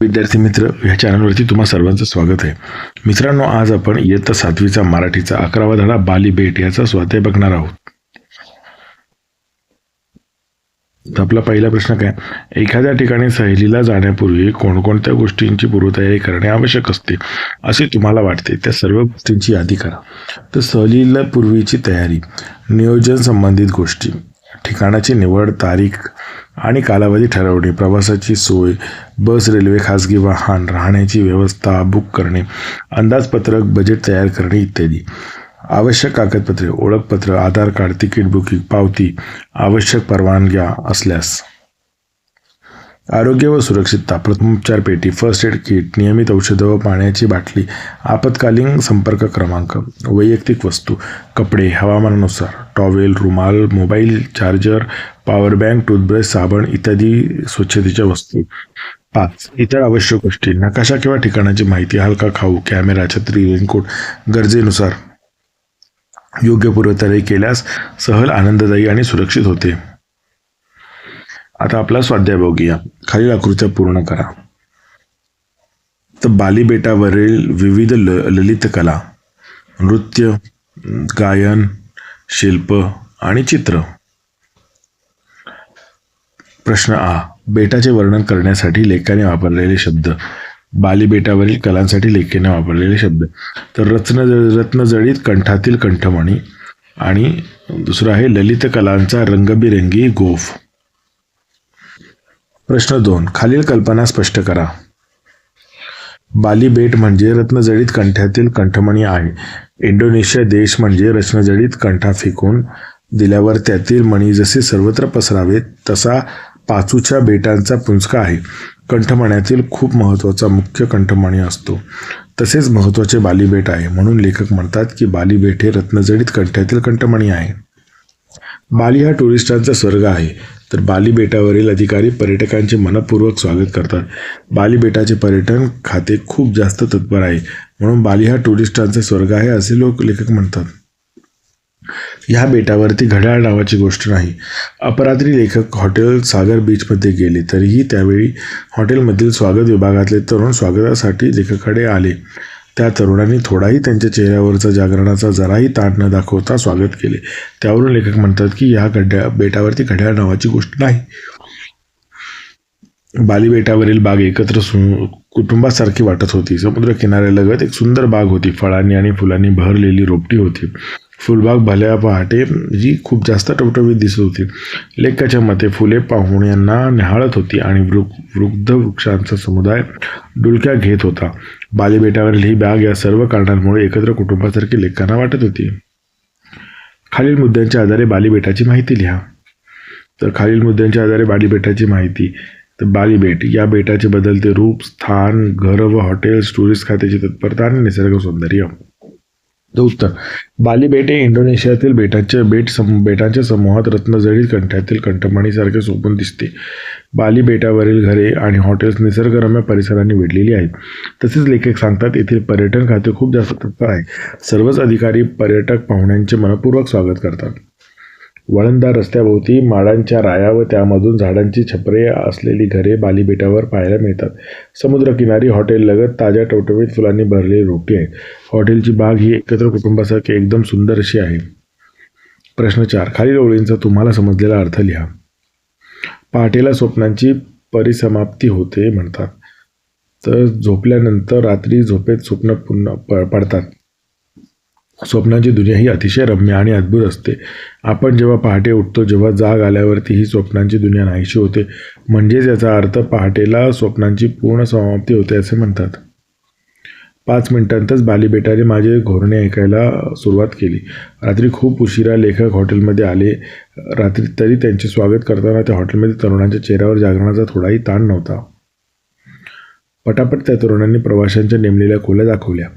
विद्यार्थी मित्र, ह्या चॅनलवरती तुम्हा सर्वांचं स्वागत आहे. मित्रांनो, आज आपण इयत्ता 7वीचा मराठीचा 11वा धडा बाली भेट याचा स्वाध्याय बघणार आहोत. तर आपला पहिला प्रश्न काय? एखाद्या ठिकाणी सहलीला जाण्यापूर्वी कोणकोणत्या गोष्टींची पूर्वतयारी करणे आवश्यक असते असे तुम्हाला वाटते? त्या सर्व गोष्टींची यादी करा. तर सहलीला पूर्वीची तयारी, नियोजन संबंधित गोष्टी, ठिकाणाची निवड, तारीख आणि कालावधी ठरवणे, प्रवासाची सोय, बस, रेल्वे, खाजगी वाहन, राहण्याची व्यवस्था, बुक करणे, अंदाजपत्रक, बजेट तयार करणे इत्यादी. आवश्यक कागदपत्रे, ओळखपत्र, आधार कार्ड, तिकीट बुकिंग, पावती, आवश्यक परवानग्या असल्यास. आरोग्य व सुरक्षितता, प्रथमोपचार पेटी, फर्स्ट एड किट, नियमित औषधं व पाण्याची बाटली, आपत्कालीन संपर्क क्रमांक, वैयक्तिक वस्तू, कपडे, हवामानानुसार, टॉवेल, रुमाल, mobile charger, power bank, toothbrush, साबण इत्यादी स्वच्छतेच्या वस्तू. 5. इतर आवश्यक गोष्टी, नकाशा किंवा ठिकाणाची माहिती, हलका खाऊ, कॅमेरा, छत्री, रेनकोट. गरजेनुसार योग्य पूर्वतयारी केल्यास सहल आनंददायी आणि सुरक्षित होते. आता आपला स्वाध्याय बघूया. खालील आकृत्या पूर्ण करा. तर बाली बेटावरील विविध ललित कला, नृत्य, गायन, शिल्प आणि चित्र. प्रश्न आ. बेटाचे वर्णन करण्यासाठी लेखकाने वापरलेले शब्द. बाली बेटावरील कलांसाठी लेखकाने वापरलेले शब्द. तर रत्नजडित कंठातील कंठमणी आणि दुसरा आहे ललित कलांचा रंगबिरंगी गोफ. प्रश्न 2. खालील कल्पना स्पष्ट करा. बाली बेट म्हणजे रत्नजडित कंठातील कंठमणी आहे. इंडोनेशिया देश म्हणजे रत्नजडित कंठा फेकून दिल्यावर त्यातील मणी जसे सर्वत्र पसरावेत तसा पाचूच्या बेटांचा पुंजका आहे. कंठमण्यातील खूप महत्त्वाचा मुख्य कंठमणी असतो. तसेच महत्त्वाचे बाली बेट आहे. म्हणून लेखक म्हणतात की बाली बेट हे रत्नजडित कंठातील कंठमणी आहे. बाली हा टुरिस्टांचा स्वर्ग आहे. तर बाली बेटावरील अधिकारी पर्यटकांचे मनपूर्वक स्वागत करतात. बाली बेटाचे पर्यटन खाते खूप जास्त तत्पर आहे. म्हणून बाली हा टुरिस्टांचा स्वर्ग आहे असे लेखक म्हणतात. ह्या बेटावरती घड्याळ नावाची गोष्ट नाही. अपरात्री लेखक हॉटेल सागर बीचमध्ये गेले तरीही त्यावेळी हॉटेलमधील स्वागत विभागातले तरुण स्वागतासाठी लेखकाकडे आले. त्या तरुणांनी थोडाही त्यांच्या चेहऱ्यावरचा जागरणाचा जराही ताण न दाखवता स्वागत केले. त्यावरून लेखक म्हणतात की ह्या बेटावरती घड्याळ नावाची गोष्ट नाही. बाली बेटावरील बाग एकत्र कुटुंबासारखी वाटत होती. समुद्र किनाऱ्यालगत एक सुंदर बाग होती. फळांनी आणि फुलांनी बहरलेली रोपटी होती. फुलबाग भल्या पहाटे जी खूप जास्त टवटवीत दिसत होती. लेखकाच्या मते फुले पाहुण्यांना न्याहाळत होती आणि वृद्ध वृक्षांचा समुदाय डुलक्या घेत होता. बाली बेटावरील ही बाग या सर्व कारणांमुळे एकत्र कुटुंबासारखी लेखकांना वाटत होती. खालील मुद्द्यांच्या आधारे बाली बेटाची माहिती लिहा. तर खालील मुद्द्यांच्या आधारे बाली बेटाची माहिती. तर बाली बेट, या बेटाचे बदलते रूप, स्थान, घरं व हॉटेल्स, टुरिस्ट खात्याची तत्परता आणि निसर्ग सौंदर्य. उत्तर. बाली बेट हे इंडोनेशियातील बेटांच्या समूहात रत्नजडित कंठातील कंठमणीसारखे सोपून दिसते. बाली बेटावरील घरे आणि हॉटेल्स निसर्गरम्य परिसरांनी वेढलेली आहेत. तसेच लेखक सांगतात येथील पर्यटन खाते खूप जास्त तत्पर आहे. सर्वच अधिकारी पर्यटक पाहुण्यांचे मनपूर्वक स्वागत करतात. वळणदार रस्त्याभोवती माडांच्या राया व त्यामधून झाडांची छपरे असलेली घरे बाली बेटावर पाहायला मिळतात. समुद्रकिनारी हॉटेललगत ताज्या टवटवीत फुलांनी भरलेली रोपटी आहे. हॉटेलची बाग ही एकत्र कुटुंबासारखी एकदम सुंदर अशी आहे. प्रश्न 4. खालील ओळींचा तुम्हाला समजलेला अर्थ लिहा. पहाटेला स्वप्नांची परिसमाप्ती होते म्हणतात. तर झोपल्यानंतर रात्री झोपेत स्वप्न पुन्हा पडतात. स्वप्नांची दुनिया ही अतिशय रम्य आणि अद्भुत असते. आपण जेव्हा पहाटे उठतो, जेव्हा जाग आल्यावरती ही स्वप्नांची दुनिया नाहीशी होते. म्हणजेच याचा अर्थ पहाटेला स्वप्नांची पूर्ण समाप्ती होते असे म्हणतात. 5 मिनिटांतच बाली बेटाने माझे घोरणे ऐकायला सुरुवात केली. रात्री खूप उशिरा लेखक हॉटेलमध्ये आले. रात्री तरी त्यांचे स्वागत करताना त्या हॉटेलमध्ये तरुणांच्या चेहऱ्यावर जागरणाचा थोडाही ताण नव्हता. पटापट त्या तरुणांनी प्रवाशांच्या नेमलेल्या खोल्या दाखवल्या.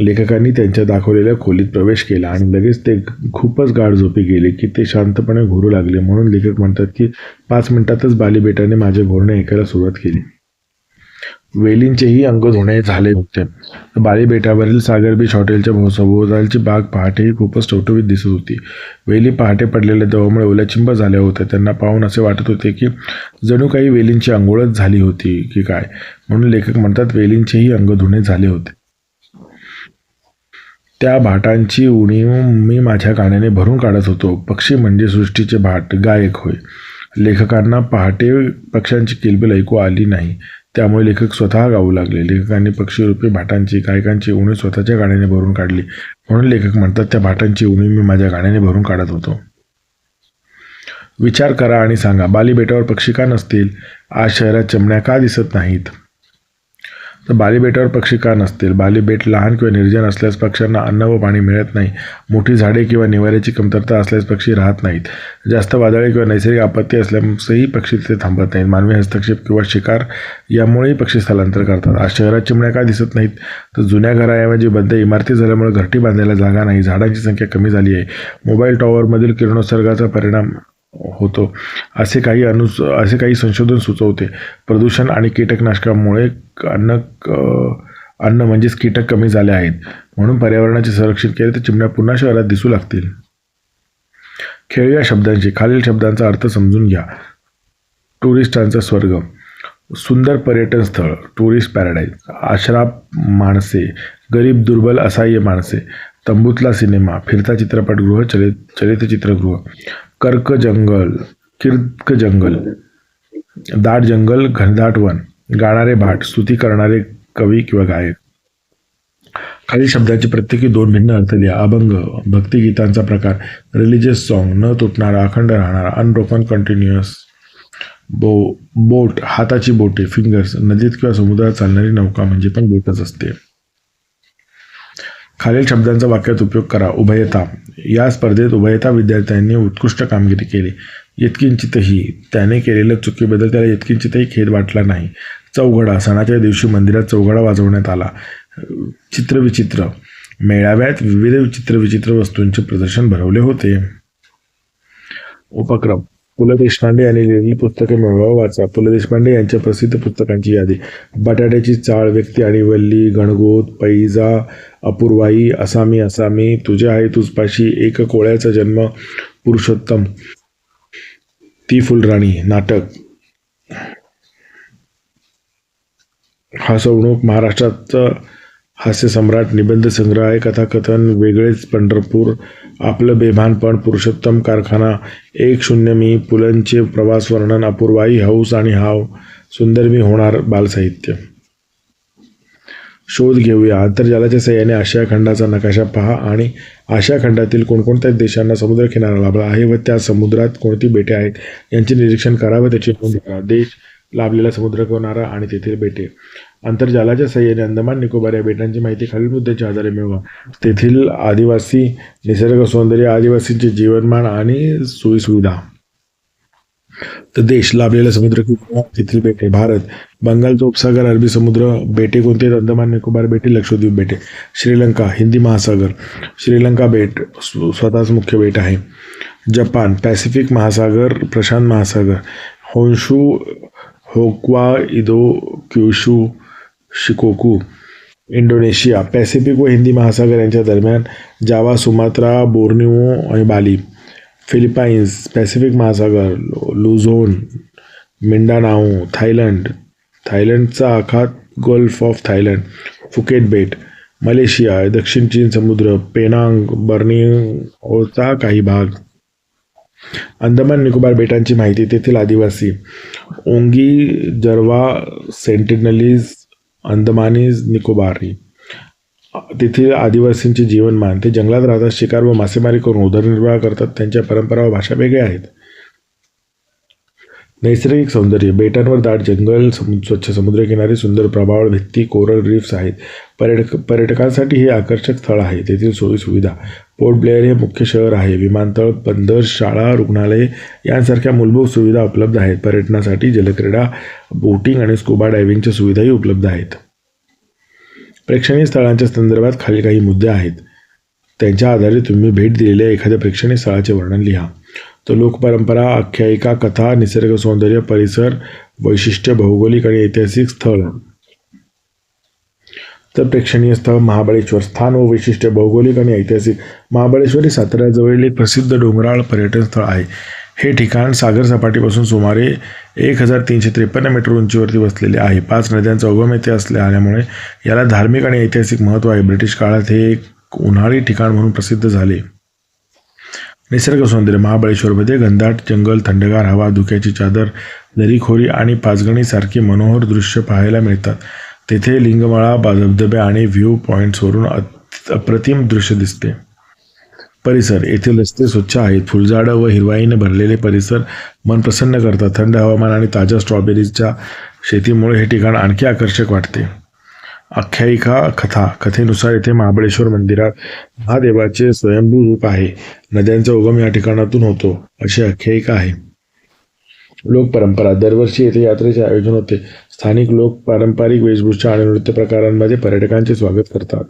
लेखकांनी त्यांच्या दाखवलेल्या खोलीत प्रवेश केला आणि लगेच ते खूपच गाढ झोपी गेले की ते शांतपणे घोरू लागले. म्हणून लेखक म्हणतात की 5 मिनिटातच बाली बेटाने माझे घोरणे ऐकायला सुरुवात केली. वेलींचेही अंग धुणे झाले होते. बाली बेटावरील सागर बीच हॉटेलच्या सभोवतालची बाग पहाटेही खूपच टवटवीत दिसत होती. वेली पहाटे पडलेल्या दवामुळे ओल्याचिंब झाल्या होत्या. त्यांना पाहून असे वाटत होते की जणू काही वेलींची अंघोळच झाली होती की काय. म्हणून लेखक म्हणतात वेलींचेही अंग धुणे झाले होते. त्या भाटांची उणीव मी माझ्या गाण्याने भरून काढत होतो. पक्षी म्हणजे सृष्टीचे भाट, गायक होय. लेखकांना पहाटे पक्ष्यांची किलबिल ऐकू आली नाही, त्यामुळे लेखक स्वतः गाऊ लागले. लेखकांनी पक्षीरूपी भाटांची, गायकांची उणीव स्वतःच्या गाण्याने भरून काढली. म्हणून लेखक म्हणतात त्या भाटांची उणीव मी माझ्या गाण्याने भरून काढत होतो. विचार करा आणि सांगा, बाली बेटावर पक्षी का नसतील? आज शहरात चिमण्या का दिसत नाहीत? तर बाली बेटावर पक्षी का नसतील? बाली बेट लहान किंवा निर्जन असल्यास पक्ष्यांना अन्न व पाणी मिळत नाही. मोठी झाडे किंवा निवाऱ्याची कमतरता असल्यास पक्षी राहत नाहीत. जास्त वादळे किंवा नैसर्गिक आपत्ती असल्यासही पक्षी तिथे थांबत नाहीत. मानवी हस्तक्षेप किंवा शिकार यामुळेही पक्षी स्थलांतर करतात. आज शहरात चिमण्या का दिसत नाहीत? तर जुन्या घराऐवजी बंद इमारती झाल्यामुळे घरटी बांधायला जागा नाही. झाडांची संख्या कमी झाली आहे. मोबाईल टॉवरमधील किरणोत्सर्गाचा परिणाम होतो असे काही संशोधन सुचवते. प्रदूषण आणि कीटकनाशकामुळे अन्न म्हणजेच कीटक कमी झाले आहेत. म्हणून पर्यावरणाचे संरक्षण केले तर चिमण्या पुन्हा शहरात दिसू लागतील. खेळूया शब्दांशी. खालील शब्दांचा अर्थ समजून घ्या. टुरिस्टांचा स्वर्ग, सुंदर पर्यटन स्थळ, टुरिस्ट पॅराडाईज. आश्राप माणसे, गरीब दुर्बल असहाय्य माणसे. तंबूतला सिनेमा, फिरता चित्रपटगृह, चलित चित्रगृह. कर्क जंगल, दाट जंगल, घनदाट वन. गाणारे भाट, स्तुती करणारे कवी किंवा गायक. खालील शब्दांचे प्रत्येकी 2 भिन्न अर्थ लिहा. अभंग, भक्तिगीतांचा प्रकार. रिलिजियस सॉन्ग, न तुटणारा, अखंड राहणारा, अनब्रोकन कंटिन्युअस. बोट, हाताची बोटे, फिंगर्स. नदीत किंवा समुद्रात चालणारी नौका म्हणजे पण बोटच असते. खालील शब्दांचा वाक्यात उपयोग करा. उभयता. या स्पर्धेत उभयता विद्यार्थ्यांनी उत्कृष्ट कामगिरी केली. यत्किंचितही, त्याने केलेल्या चुकीबद्दल त्याला यत्किंचितही खेद वाटला नाही. चौघडा, सणाच्या दिवशी मंदिरात चौघडा वाजवण्यात आला. चित्रविचित्र, मेळाव्यात विविध चित्रविचित्र वस्तूंचे प्रदर्शन भरवले होते. उपक्रम. पु ल देशपांडे यांनी लिहिलेली पुस्तके मिळवा, वाचा. पु ल देशपांडे यांच्या प्रसिद्ध पुस्तकांची यादी. बटाट्याची चाळ, व्यक्ती आणि वल्ली, गणगोत, पैजा, अपूर्वाई, असामी, तुझे आहे तुझपाशी, एक कोळ्याचा जन्म, पुरुषोत्तम, ती फुलराणी. नाटक. हसवणूक, महाराष्ट्राचं हास्य सम्राट, निबंध संग्रह, कथाकथन, वेगळेच पंढरपूर, आपलं बेभानपण, पुरुषोत्तम, कारखाना, 1-0 मी, पुलंचे प्रवास वर्णन, अपूर्वाई, हौस आणि हाव, सुंदर मी होणार, बालसाहित्य. शोध घेऊया. आंतरजालाच्या सहाय्याने आशिया खंडाचा नकाशा पहा आणि आशिया खंडातील कोणकोणत्या देशांना समुद्रकिनारा लाभला आहे व त्या समुद्रात कोणती बेटे आहेत यांचे निरीक्षण करा व त्याची नोंद करा. देश, लाभलेला समुद्रकिनारा आणि तेथील बेटे. आंतरजालाच्या सहाय्याने अंदमान निकोबार या बेटांची माहिती खालील मुद्द्यांच्या आधारे मिळवा. तेथील आदिवासी, निसर्ग सौंदर्य, आदिवासींचे जीवनमान आणि सोयीसुविधा. तर देश, लाभलेला समुद्रकिनारा, तेथील बेटे. भारत, बंगालचा उपसागर, अरबी समुद्र, बेटे कोणते? अंदमान निकोबार बेटे, लक्षद्वीप बेटे. श्रीलंका, हिंदी महासागर, श्रीलंका बेट स्वतःच मुख्य बेट आहे. जपान, पॅसिफिक महासागर, प्रशांत महासागर. Honshu, Hokkaido, Kyushu, Shikoku. Indonesia, Pacific व हिंदी महासागर यांच्या दरम्यान, जावा, सुमात्रा, बोर्निओ आणि बाली. फिलिपाईन्स, पॅसिफिक महासागर, लुझोन, मिंडानाओ. थायलंडचा आखात, गल्फ ऑफ थायलंड. फुकेट बेट. मलेशिया, दक्षिण चीन समुद्र, पेनांग, बर्निओचा काही भाग. अंदमान निकोबार बेटांची माहिती. तेथील आदिवासी, ओंगी, जरवा, सेंटिनलीज, अंदमानीज, निकोबारी. तेथील आदिवासींचे जीवनमान. ते जंगलात राहतात, शिकार व मासेमारी करून उदरनिर्वाह करतात. त्यांच्या परंपरा व भाषा वेगळ्या आहेत. नैसर्गिक सौंदर्य. बेटांवर दाट जंगल, स्वच्छ समुद्रकिनारे, सुंदर प्रभाळ भित्ती, कोरल रीफ्स आहेत. पर्यटकांसाठी हे आकर्षक स्थळ आहे. तेथील सोयीसुविधा. पोर्ट ब्लेअर हे मुख्य शहर आहे. विमानतळ, बंदर, शाळा, रुग्णालये यांसारख्या मूलभूत सुविधा उपलब्ध आहेत. पर्यटनासाठी जलक्रीडा, बोटिंग आणि स्कुबा डायव्हिंगच्या सुविधाही उपलब्ध आहेत. प्रेक्षणीय स्थळांच्या संदर्भात खाली काही मुद्दे आहेत. त्यांच्या आधारे तुम्ही भेट दिलेल्या एखाद्या प्रेक्षणीय स्थळाचे वर्णन लिहा. तो लोकपरंपरा, आख्यायिका, कथा, निसर्ग सौंदर्य, परिसर, वैशिष्ट्य, भौगोलिक आणि ऐतिहासिक स्थळ, तर प्रेक्षणीय स्थळ महाबळेश्वर. स्थान व वैशिष्ट्य भौगोलिक आणि ऐतिहासिक. महाबळेश्वर हे साताऱ्याजवळील एक प्रसिद्ध डोंगराळ पर्यटन स्थळ आहे. हे ठिकाण सागर सपाटीपासून सुमारे 1353 मीटर उंचीवरती बसलेले आहे. 5 नद्यांचा उगम येथे असल्यामुळे याला धार्मिक आणि ऐतिहासिक महत्त्व आहे. ब्रिटिश काळात हे एक उन्हाळी ठिकाण म्हणून प्रसिद्ध झाले. निसर्ग सौंदर्य. महाबळेश्वरमध्ये घनदाट जंगल, थंडगार हवा, धुक्याची चादर, दरीखोरी आणि पाचगणीसारखी मनोहर दृश्य पाहायला मिळतात. तेथे लिंगमाळा, धबधबे आणि व्ह्यू पॉईंट्सवरून अप्रतिम दृश्य दिसते. परिसर. येथील रस्ते स्वच्छ आहेत. फुलझाडं व हिरवाईने भरलेले परिसर मन प्रसन्न करतात. थंड हवामान आणि ताज्या स्ट्रॉबेरीजच्या शेतीमुळे हे ठिकाण आणखी आकर्षक वाटते. आख्यायिका कथा. कथेनुसार येथे महाबळेश्वर मंदिरात महादेवाचे स्वयंभू रूप आहे. नद्यांचा उगम या ठिकाणातून होतो अशी आख्यायिका आहे. लोकपरंपरा. दरवर्षी येथे यात्रेचे आयोजन होते. स्थानिक लोक पारंपरिक वेशभूषा आणि नृत्य प्रकारांमध्ये पर्यटकांचे स्वागत करतात.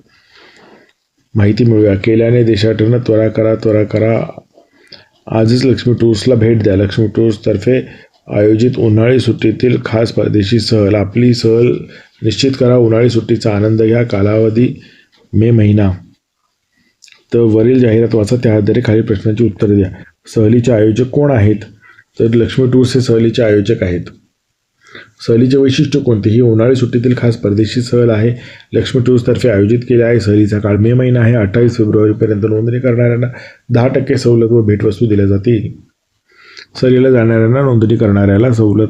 माहिती मिळूया. केल्याने देशाटन. त्वरा करा, त्वरा करा. आजच लक्ष्मी टूर्सला भेट द्या. लक्ष्मी टूर्सतर्फे आयोजित उन्हाळी सुट्टीतील खास परदेशी सहल. आपली सहल निश्चित करा. उन्हाळी सुट्टीचा आनंद घ्या. कालावधी मे महिना. तर वरील जाहिरात वाचा, त्या आधारे खालील प्रश्नांची उत्तरे द्या. सहलीचे आयोजक कोण आहेत? तर लक्ष्मी टूर्स हे सहलीचे आयोजक आहेत. सहलीचे वैशिष्ट्य कोणते? ही उन्हाळी सुट्टीतील खास परदेशी सहल आहे. लक्ष्मी टूर्सतर्फे आयोजित केले आहे. सहलीचा काळ मे महिना आहे. 28 फेब्रुवारीपर्यंत नोंदणी करणाऱ्यांना 10% सवलत व भेटवस्तू दिल्या जातील. सहलीला जाणाऱ्यांना नोंदणी करणाऱ्याला सवलत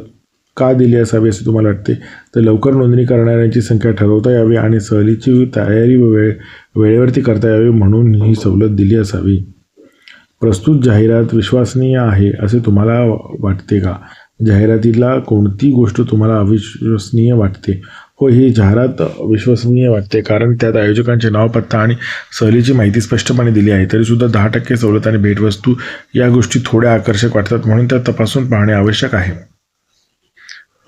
का दिली असावी असे तुम्हाला वाटते? तर लवकर नोंदणी करणाऱ्यांची संख्या ठरवता यावी आणि सहलीची तयारी वेळेवरती करता यावी म्हणून ही सवलत दिली असावी. प्रस्तुत जाहिरात विश्वसनीय आहे असे तुम्हाला वाटते का? जाहिरातीला कोणती गोष्ट तुम्हाला अविश्वसनीय वाटते? हो, ही जाहिरात विश्वसनीय वाटते कारण त्यात आयोजकांचे नाव, पत्ता आणि सहलीची माहिती स्पष्टपणे दिली आहे. तरीसुद्धा 10% सवलत आणि भेटवस्तू या गोष्टी थोड्या आकर्षक वाटतात म्हणून त्या तपासून पाहणे आवश्यक आहे.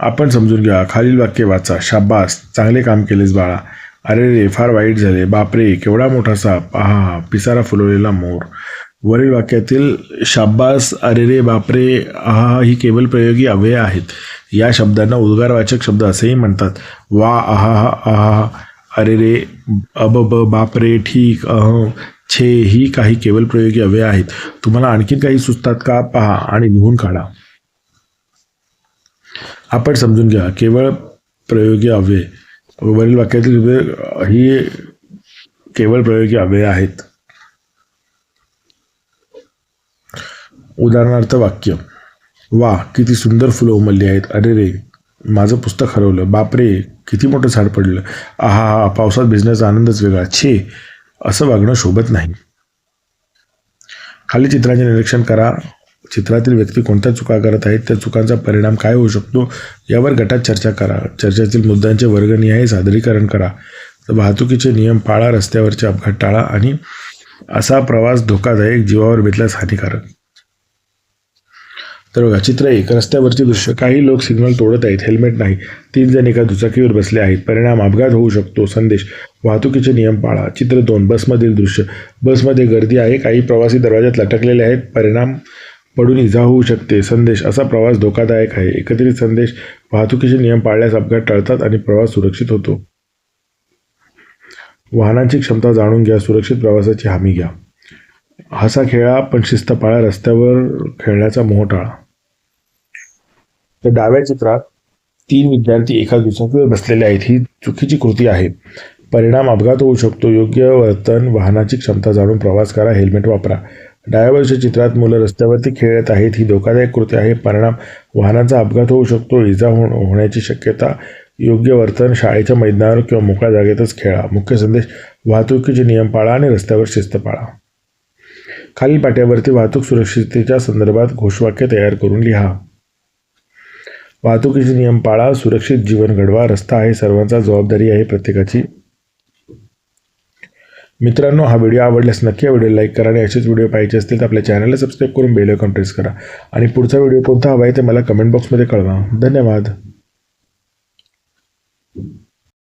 आपण समजून घ्या. खालील वाक्य वाचा. शाब्बास, चांगले काम केलेस बाळा. अरे रे, फार वाईट झाले. बापरे, केवढा मोठा साप. आहा, पिसारा फुलवलेला मोर. वरील वाक्यातील शाब्बास, अरे रे, बापरे, आहा ही केवळ प्रयोगी अव्यय आहेत. या शब्दांना उद्गारवाचक शब्द असेही म्हणतात. वा, आहा, आहा, अरे रे, अब, बापरे, ठीक, छे ही काही केवळ प्रयोगी अव्यय आहेत. तुम्हाला आणखीन काही सुचतात का? पहा आणि लिहून काढा. आपण समजून घ्या. केवळ प्रयोगी अव्यय. वरील वाक्यातील ही केवळ प्रयोगी अव्यय आहेत. उदाहरणार्थ वाक्य. वा, किती सुंदर फुलं उमलली आहेत. अरे रे, माझं पुस्तक हरवलं. बापरे, किती मोठं झाड पडलं. आहा, पावसात भिजण्याचा आनंदच वेगळा. छे, असं वागणं शोभत नाही. खाली चित्रांचे निरीक्षण करा. चित्रातील व्यक्ती कोणत्या चुका करत आहेत, त्या चुकांचा परिणाम काय होऊ शकतो यावर गटात चर्चा करा. चर्चेतील मुद्द्यांचे वर्गनिहाय सादरीकरण करा. वाहतुकीचे नियम पाळा. रस्त्यावरचे अपघात टाळा आणि असा प्रवास धोकादायक, जीवावर बेतल्यास हानिकारक. तर बघा, चित्र 1. रस्त्यावरचे दृश्य. काही लोक सिग्नल तोडत आहेत. हेल्मेट नाही. 3 जण एका दुचाकीवर बसले आहेत. परिणाम अपघात होऊ शकतो. संदेश. वाहतुकीचे नियम पाळा. चित्र 2. बसमधील दृश्य. बसमध्ये गर्दी आहे. काही प्रवासी दरवाज्यात लटकलेले आहेत. परिणाम पडून इजा होऊ शकते. संदेश. असा प्रवास धोकादायक आहे. एकत्रित संदेश. वाहतुकीचे नियम पाळल्यास अपघात टळतात आणि प्रवास सुरक्षित होतो. वाहनांची क्षमता जाणून घ्या. सुरक्षित प्रवासाची हमी घ्या. हसा खेळा पण शिस्त पाळा. रस्त्यावर खेळण्याचा मोह टाळा. तर डाव्या चित्रात 3 विद्यार्थी एका दुचाकीवर बसलेले आहेत. ही चुकीची कृती आहे. परिणाम अपघात होऊ शकतो. योग्य वर्तन. वाहनाची क्षमता जाणून प्रवास करा. हेल्मेट वापरा. डाव्यावरच्या चित्रात मुलं रस्त्यावरती खेळत आहेत. ही धोकादायक कृती आहे. परिणाम वाहनाचा अपघात होऊ शकतो. इजा होण्याची शक्यता. योग्य वर्तन. शाळेच्या मैदानावर किंवा मोकळ्या जागेतच खेळा. मुख्य संदेश. वाहतुकीचे नियम पाळा आणि रस्त्यावर शिस्त पाळा. खालील पाट्यावरती वाहतूक सुरक्षिततेच्या संदर्भात घोषवाक्य तयार करून लिहा. वाहतुकीचे नियम पाळा. सुरक्षित जीवन घडवा. रस्ता आहे सर्वांचा, जबाबदारी आहे प्रत्येकाची. मित्रांनो, हा व्हिडिओ आवडल्यास नक्की या व्हिडिओ लाईक करा आणि असेच व्हिडिओ पाहिजे असतील तर आपल्या चॅनलला सबस्क्राईब करून बेल आयकॉन प्रेस करा आणि पुढचा व्हिडिओ कोणता हवा आहे ते मला कमेंट बॉक्समध्ये कळवा. धन्यवाद.